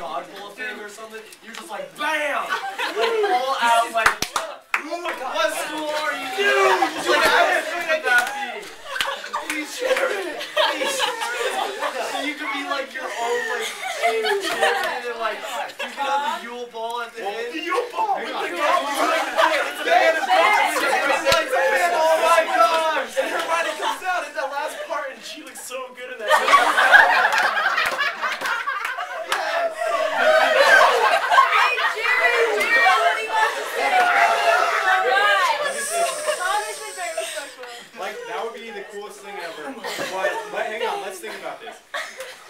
dodgeball thing or something, you're just like, BAM! Like, all out, like, what school are you? Dude! Like, how sick would that be? Please share it! Please share it! So you could be like your own, like, team champion and, like, you could have the Yule Ball at the end. The Yule Ball! It's a band of dogs! Oh my gosh! And Hermione comes out in that last part and she looks so good in that.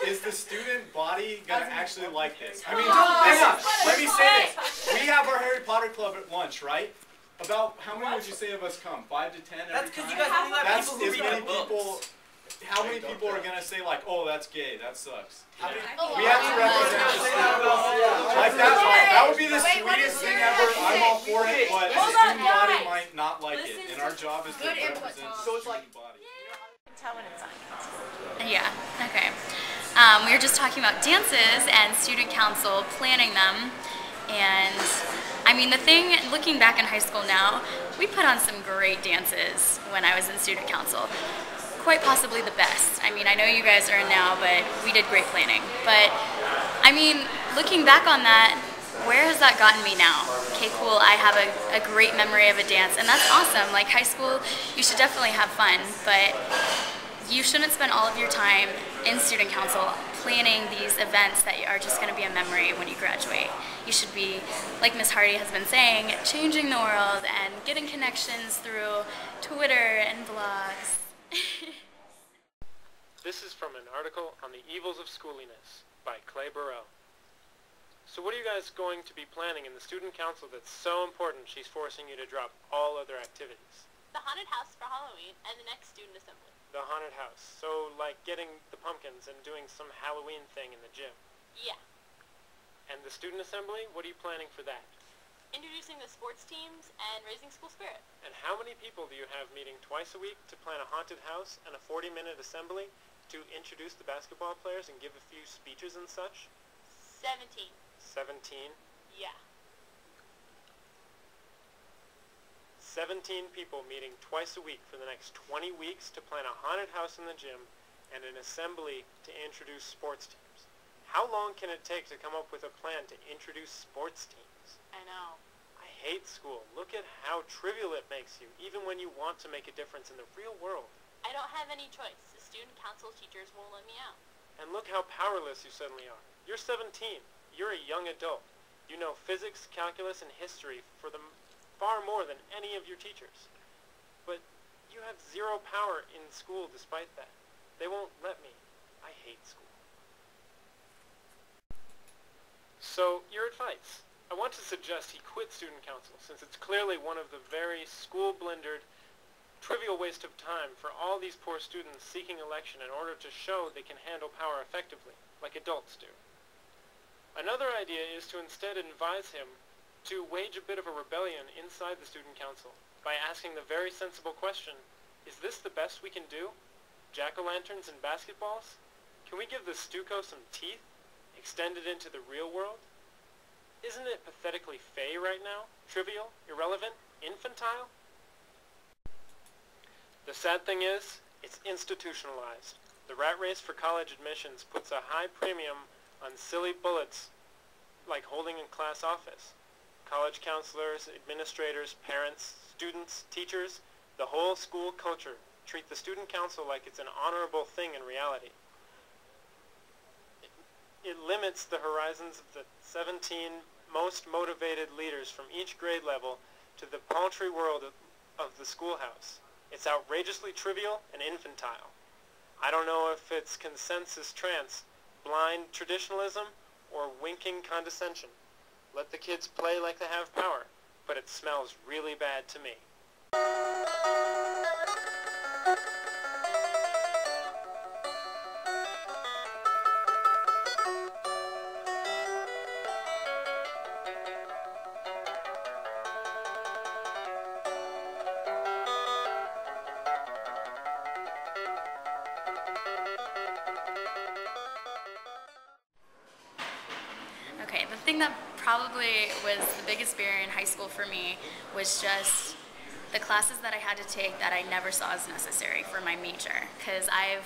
Is the student body gonna actually like this? I mean, hang on, let me say this. We have our Harry Potter club at lunch, right? About how many would you say of us come? 5 to 10 every time? That's because you guys only let people who read books. How many people are gonna say like, oh, that's gay, that sucks? We have to represent the student body. Like that would be the sweetest thing ever. I'm all for it, but the student body might not like it, and our job is to represent the student body. Tell when it's on. Yeah. Okay. We were just talking about dances and student council planning them, and I mean the thing, looking back in high school now, we put on some great dances when I was in student council. Quite possibly the best. I mean, I know you guys are in now, but we did great planning. But I mean, looking back on that, where has that gotten me now? Okay, cool, I have a great memory of a dance, and that's awesome. Like high school, you should definitely have fun, but you shouldn't spend all of your time in student council planning these events that are just going to be a memory when you graduate. You should be, like Ms. Hardy has been saying, changing the world and getting connections through Twitter and blogs. This is from an article on the evils of schooliness by Clay Burrell. So what are you guys going to be planning in the student council that's so important she's forcing you to drop all other activities? The haunted house for Halloween and the next student assembly. The haunted house. So like getting the pumpkins and doing some Halloween thing in the gym. Yeah. And the student assembly, what are you planning for that? Introducing the sports teams and raising school spirit. And how many people do you have meeting twice a week to plan a haunted house and a 40-minute assembly to introduce the basketball players and give a few speeches and such? 17. 17? Yeah. 17 people meeting twice a week for the next 20 weeks to plan a haunted house in the gym and an assembly to introduce sports teams. How long can it take to come up with a plan to introduce sports teams? I know. I hate school. Look at how trivial it makes you, even when you want to make a difference in the real world. I don't have any choice. The student council teachers won't let me out. And look how powerless you suddenly are. You're 17. You're a young adult. You know physics, calculus, and history for the far more than any of your teachers. But you have zero power in school despite that. They won't let me. I hate school. So, your advice. I want to suggest he quit student council, since it's clearly one of the very school-blendered, trivial waste of time for all these poor students seeking election in order to show they can handle power effectively, like adults do. Another idea is to instead advise him to wage a bit of a rebellion inside the student council by asking the very sensible question, is this the best we can do? Jack-o'-lanterns and basketballs? Can we give the Stuco some teeth? Extend it into the real world? Isn't it pathetically fey right now? Trivial? Irrelevant? Infantile? The sad thing is, it's institutionalized. The rat race for college admissions puts a high premium on silly bullets like holding a class office. College counselors, administrators, parents, students, teachers, the whole school culture treat the student council like it's an honorable thing in reality. It limits the horizons of the 17 most motivated leaders from each grade level to the paltry world of the schoolhouse. It's outrageously trivial and infantile. I don't know if it's consensus trance, blind traditionalism, or winking condescension. Let the kids play like they have power, but it smells really bad to me. thing that probably was the biggest barrier in high school for me was just the classes that I had to take that I never saw as necessary for my major. Because I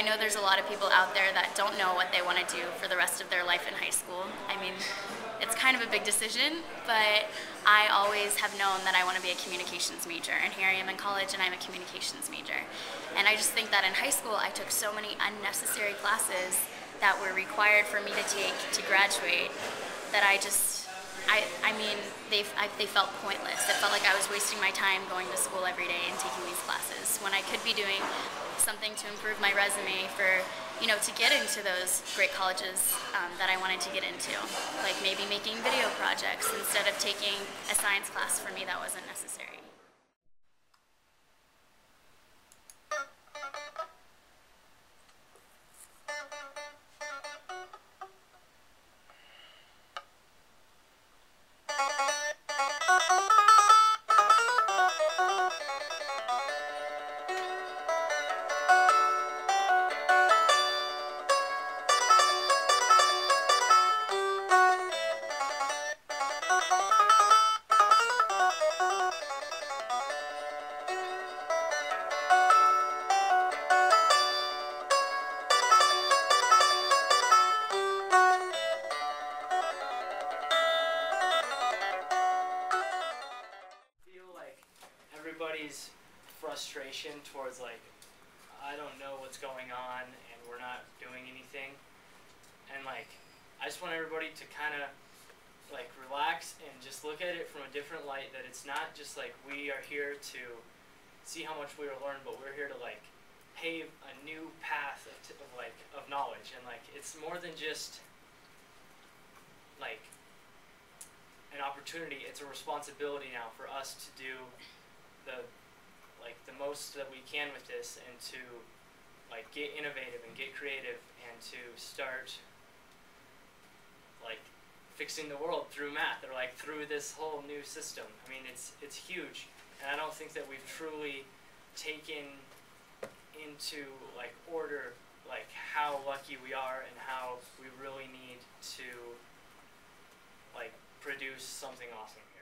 know there's a lot of people out there that don't know what they want to do for the rest of their life in high school. I mean, it's kind of a big decision, but I always have known that I want to be a communications major, and here I am in college and I'm a communications major. And I just think that in high school I took so many unnecessary classes that were required for me to take to graduate that they felt pointless. It felt like I was wasting my time going to school every day and taking these classes when I could be doing something to improve my resume for, to get into those great colleges that I wanted to get into. Like maybe making video projects instead of taking a science class for me that wasn't necessary. Everybody's frustration towards I don't know what's going on and we're not doing anything, and I just want everybody to kind of relax and just look at it from a different light, that it's not just we are here to see how much we will learn, but we're here to pave a new path of knowledge, and it's more than just an opportunity. It's a responsibility now for us to do the most that we can with this, and to get innovative and get creative, and to start fixing the world through math, or through this whole new system. I mean, it's huge, and I don't think that we've truly taken into order how lucky we are and how we really need to produce something awesome here.